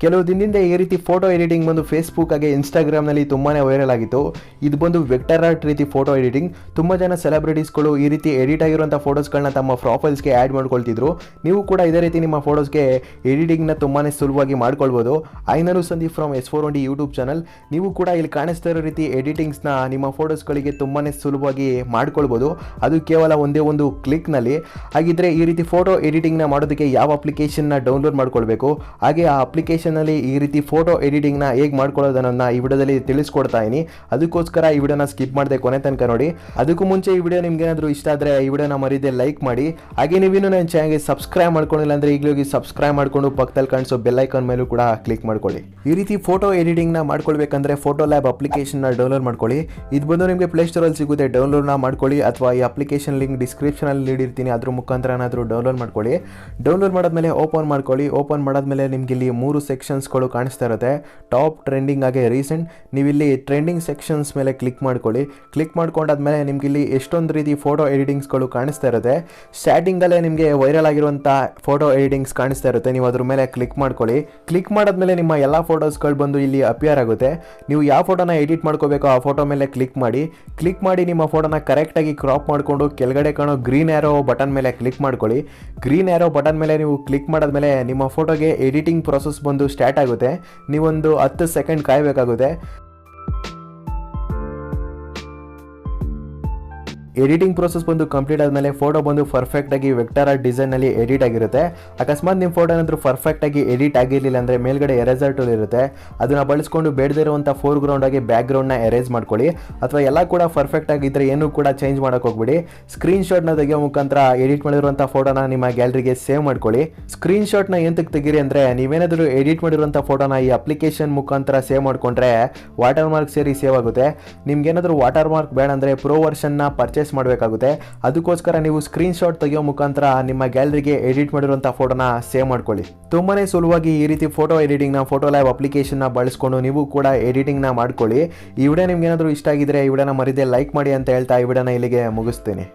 ಕೆಲವು ದಿನದಿಂದ ಈ ರೀತಿ ಫೋಟೋ ಎಡಿಟಿಂಗ್ ಬಂದು ಫೇಸ್ಬುಕ್ ಹಾಗೆ ಇನ್ಸ್ಟಾಗ್ರಾಮ್ನಲ್ಲಿ ತುಂಬಾ ವೈರಲ್ ಆಗಿತ್ತು. ಇದು ಬಂದು ವೆಕ್ಟರ್ ಆರ್ಟ್ ರೀತಿ ಫೋಟೋ ಎಡಿಟಿಂಗ್. ತುಂಬ ಜನ ಸೆಲೆಬ್ರಿಟೀಸ್ಗಳು ಈ ರೀತಿ ಎಡಿಟ್ ಆಗಿರುವಂಥ ಫೋಟೋಸ್ಗಳನ್ನ ತಮ್ಮ ಪ್ರೊಫೈಲ್ಸ್ಗೆ ಆ್ಯಡ್ ಮಾಡ್ಕೊಳ್ತಿದ್ರು. ನೀವು ಕೂಡ ಇದೇ ರೀತಿ ನಿಮ್ಮ ಫೋಟೋಸ್ಗೆ ಎಡಿಟಿಂಗ್ನ ತುಂಬಾ ಸುಲಭವಾಗಿ ಮಾಡ್ಕೊಳ್ಬೋದು. ನಾನು Sandeep from S4OD YouTube channel. ನೀವು ಕೂಡ ಇಲ್ಲಿ ಕಾಣಿಸ್ತಾ ಇರೋ ರೀತಿ ಎಡಿಟಿಂಗ್ಸ್ನ ನಿಮ್ಮ ಫೋಟೋಸ್ಗಳಿಗೆ ತುಂಬಾ ಸುಲಭವಾಗಿ ಮಾಡ್ಕೊಳ್ಬೋದು, ಅದು ಕೇವಲ ಒಂದೇ ಒಂದು ಕ್ಲಿಕ್ನಲ್ಲಿ. ಹಾಗಿದ್ರೆ ಈ ರೀತಿ ಫೋಟೋ ಎಡಿಟಿಂಗ್ನ ಮಾಡೋದಕ್ಕೆ ಯಾವ ಅಪ್ಲಿಕೇಶನ್ನ ಡೌನ್ಲೋಡ್ ಮಾಡ್ಕೊಳ್ಬೇಕು, ಹಾಗೆ ಆ ಅಪ್ಲಿಕೇಶನಲ್ಲಿ ಈ ರೀತಿ ಫೋಟೋ ಎಡಿಟಿಂಗ್ನ ಹೇಗೆ ಮಾಡ್ಕೊಳ್ಳೋದನ್ನ ಈ ವಿಡಿಯೋದಲ್ಲಿ ತಿಳಿಸ್ಕೊಡ್ತಾ ಇದ್ದೀನಿ. ಅದಕ್ಕೋಸ್ಕರ ಈ ವಿಡಿಯೋನ ಸ್ಕಿಪ್ ಮಾಡದೆ ಕೊನೆ ತನಕ ನೋಡಿ. ಅದಕ್ಕೂ ಮುಂಚೆ ಈ ವಿಡಿಯೋ ನಿಮ್ಗೆ ಏನಾದರೂ ಇಷ್ಟ ಆದರೆ ಈ ವಿಡಿಯೋನ ಮರೀದೆ ಲೈಕ್ ಮಾಡಿ. ಹಾಗೆ ನೀವಿನ್ನೂ ನನ್ನ ಚಾನಲ್ಗೆ ಸಬ್ಸ್ಕ್ರೈಬ್ ಮಾಡ್ಕೊಂಡಿಲ್ಲ ಅಂದರೆ ಈಗಲೇ ಹೋಗಿ ಸಬ್ಸ್ಕ್ರೈಬ್ ಮಾಡ್ಕೊಂಡು ಪಕ್ಕದಲ್ಲಿ ಕಾಣಿಸೋ ಬೆಲ್ ಐಕಾನ್ ಮೇಲೂ ಕೂಡ ಕ್ಲಿಕ್ ಮಾಡ್ಕೊಳ್ಳಿ. ಈ ರೀತಿ ಫೋಟೋ ಎಡಿಟಿಂಗ್ನ ಮಾಡ್ಕೊಳ್ಬೇಕಂದ್ರೆ ಫೋಟೋ ಲ್ಯಾಬ್ ಅಪ್ಲಿಕೇಶನ್ನ ಡೌನ್ಲೋಡ್ ಮಾಡ್ಕೊಳ್ಳಿ. ಇದು ಬಂದು ನಿಮಗೆ ಪ್ಲೇಸ್ಟೋರಲ್ಲಿ ಸಿಗುತ್ತೆ, ಡೌನ್ಲೋಡ್ನ ಮಾಡ್ಕೊಳ್ಳಿ. ಅಥವಾ ಈ ಅಪ್ಲಿಕೇಶನ್ ಲಿಂಕ್ ಡಿಸ್ಕ್ರಿಪ್ಷನಲ್ಲಿ ನೀಡಿರ್ತೀನಿ, ಅದ್ರ ಮುಖಾಂತರ ಏನಾದರೂ ಡೌನ್ಲೋಡ್ ಮಾಡ್ಕೊಳ್ಳಿ. ಡೌನ್ಲೋಡ್ ಮಾಡಾದ್ಮೇಲೆ ಓಪನ್ ಮಾಡ್ಕೊಳ್ಳಿ. ಓಪನ್ ಮಾಡಾದ್ಮೇಲೆ ನಿಮ್ಗೆ ಇಲ್ಲಿ 3 ಸೆಕ್ಷನ್ಸ್ಗಳು ಕಾಣಿಸ್ತಾ ಇರುತ್ತೆ, ಟಾಪ್, ಟ್ರೆಂಡಿಂಗ್ ಹಾಗೆ ರೀಸೆಂಟ್. ನೀವು ಇಲ್ಲಿ ಟ್ರೆಂಡಿಂಗ್ ಸೆಕ್ಷನ್ಸ್ ಮೇಲೆ ಕ್ಲಿಕ್ ಮಾಡ್ಕೊಳ್ಳಿ. ಕ್ಲಿಕ್ ಮಾಡ್ಕೊಂಡಾದ್ಮೇಲೆ ನಿಮ್ಗೆ ಇಲ್ಲಿ ಎಷ್ಟೊಂದು ರೀತಿ ಫೋಟೋ ಎಡಿಟಿಂಗ್ಸ್ಗಳು ಕಾಣಿಸ್ತಾ ಇರುತ್ತೆ. ಸ್ಟಾರ್ಟಿಂಗಲ್ಲೇ ನಿಮಗೆ ವೈರಲ್ ಆಗಿರುವಂಥ ಫೋಟೋ ಎಡಿಟಿಂಗ್ಸ್ ಕಾಣಿಸ್ತಾ ಇರುತ್ತೆ, ನೀವು ಅದ್ರ ಮೇಲೆ ಕ್ಲಿಕ್ ಮಾಡ್ಕೊಳ್ಳಿ. ಕ್ಲಿಕ್ ಮಾಡಾದ್ಮೇಲೆ ನಿಮ್ಮ ಎಲ್ಲ ಫೋಟೋಸ್ಗಳು ಬಂದು ಇಲ್ಲಿ ಅಪಿಯರ್ ಆಗುತ್ತೆ. ನೀವು ಯಾವ ಫೋಟೋನ ಎಡಿಟ್ ಮಾಡ್ಕೋಬೇಕೋ ಆ ಫೋಟೋ ಮೇಲೆ ಕ್ಲಿಕ್ ಮಾಡಿ. ಕ್ಲಿಕ್ ಮಾಡಿ ನಿಮ್ಮ ಫೋಟೋನ ಕರೆಕ್ಟಾಗಿ ಕ್ರಾಪ್ ಮಾಡಿಕೊಂಡು ಕೆಳಗಡೆ ಕಾಣೋ ಗ್ರೀನ್ ಆರೋ ಬಟನ್ ಮೇಲೆ ಕ್ಲಿಕ್ ಮಾಡ್ಕೊಳ್ಳಿ. ಗ್ರೀನ್ ಆರೋ ಬಟನ್ ಮೇಲೆ ನೀವು ಕ್ಲಿಕ್ ಮಾಡಾದ್ಮೇಲೆ ನಿಮ್ಮ ಫೋಟೋಗೆ ಎಡಿಟಿಂಗ್ ಪ್ರೊಸೆಸ್ ಬಂದು ಸ್ಟಾರ್ಟ್ ಆಗುತ್ತೆ. ನೀವೊಂದು 10 ಸೆಕೆಂಡ್ ಕಾಯಬೇಕಾಗುತ್ತೆ. ಎಡಿಟಿಂಗ್ ಪ್ರೋಸೆಸ್ ಬಂದು ಕಂಪ್ಲೀಟ್ ಆದಮೇಲೆ ಫೋಟೋ ಬಂದು ಪರ್ಫೆಕ್ಟಾಗಿ ವೆಕ್ಟರ್ ಆರ್ಟ್ ಡಿಸೈನಲ್ಲಿ ಎಡಿಟ್ ಆಗಿರುತ್ತೆ. ಅಕಸ್ಮಾತ್ ನಿಮ್ಮ ಫೋಟೋ ಏನಾದರೂ ಪರ್ಫೆಕ್ಟಾಗಿ ಎಡಿಟ್ ಆಗಿರಲಿಲ್ಲ ಅಂದರೆ ಮೇಲ್ಗಡೆ ಎರೇಸರ್ ಟೂಲ್ ಇರುತ್ತೆ, ಅದನ್ನು ಬಳಸ್ಕೊಂಡು ಬೇಡದಿರುವಂಥ ಫೋರ್ಗ್ರೌಂಡ್ ಆಗಿ ಬ್ಯಾಕ್ಗ್ರೌಂಡ್ನ ಎರೇಸ್ ಮಾಡ್ಕೊಳ್ಳಿ. ಅಥವಾ ಎಲ್ಲ ಕೂಡ ಪರ್ಫೆಕ್ಟ್ ಆಗಿದ್ದರೆ ಏನೂ ಕೂಡ ಚೇಂಜ್ ಮಾಡೋಕೆ ಹೋಗ್ಬಿಡಿ. ಸ್ಕ್ರೀನ್ಶಾಟ್ನ ತೆಗೆಯೋ ಮುಖಾಂತರ ಎಡಿಟ್ ಮಾಡಿರುವಂಥ ಫೋಟೋನ ನಿಮ್ಮ ಗ್ಯಾಲರಿಗೆ ಸೇವ್ ಮಾಡ್ಕೊಳ್ಳಿ. ಸ್ಕ್ರೀನ್ಶಾಟ್ನ ಎಂತಕ್ಕೆ ತೆಗೀರಿ ಅಂದರೆ ನೀವೇನಾದರೂ ಎಡಿಟ್ ಮಾಡಿರುವಂಥ ಫೋಟೋನ ಈ ಅಪ್ಲಿಕೇಶನ್ ಮುಖಾಂತರ ಸೇವ್ ಮಾಡಿಕೊಂಡ್ರೆ ವಾಟರ್ ಮಾರ್ಕ್ ಸೇರಿ ಸೇವ್ ಆಗುತ್ತೆ. ನಿಮ್ಗೇನಾದರೂ ವಾಟರ್ ಮಾರ್ಕ್ ಬೇಡ ಅಂದರೆ ಪ್ರೋ ವರ್ಷನ್ನ ಪರ್ಚೇಸ್ ಮಾಡಬೇಕಾಗುತ್ತೆ. ಅದಕ್ಕೋಸ್ಕರ ನೀವು ಸ್ಕ್ರೀನ್ಶಾಟ್ ತೆಗೆಯೋ ಮುಖಾಂತರ ನಿಮ್ಮ ಗ್ಯಾಲರಿಗೆ ಎಡಿಟ್ ಮಾಡಿರುವಂಥ ಫೋಟೋನ ಸೇವ್ ಮಾಡ್ಕೊಳ್ಳಿ. ತುಂಬಾನೇ ಸುಲಭವಾಗಿ ಈ ರೀತಿ ಫೋಟೋ ಎಡಿಟಿಂಗ್ನ ಫೋಟೋ ಲ್ಯಾಬ್ ಅಪ್ಲಿಕೇಶನ್ನ ಬಳಸ್ಕೊಂಡು ನೀವು ಕೂಡ ಎಡಿಟಿಂಗ್ನ ಮಾಡ್ಕೊಳ್ಳಿ. ಈ ವಿಡಿಯೋ ನಿಮ್ಗೆ ಏನಾದರೂ ಇಷ್ಟ ಆಗಿದ್ರೆ ಈ ವಿಡಿಯೋನ ಮರೀದೆ ಲೈಕ್ ಮಾಡಿ ಅಂತ ಹೇಳ್ತಾ ಈ ವಿಡಿಯೋನ ಇಲ್ಲಿಗೆ ಮುಗಿಸ್ತೀನಿ.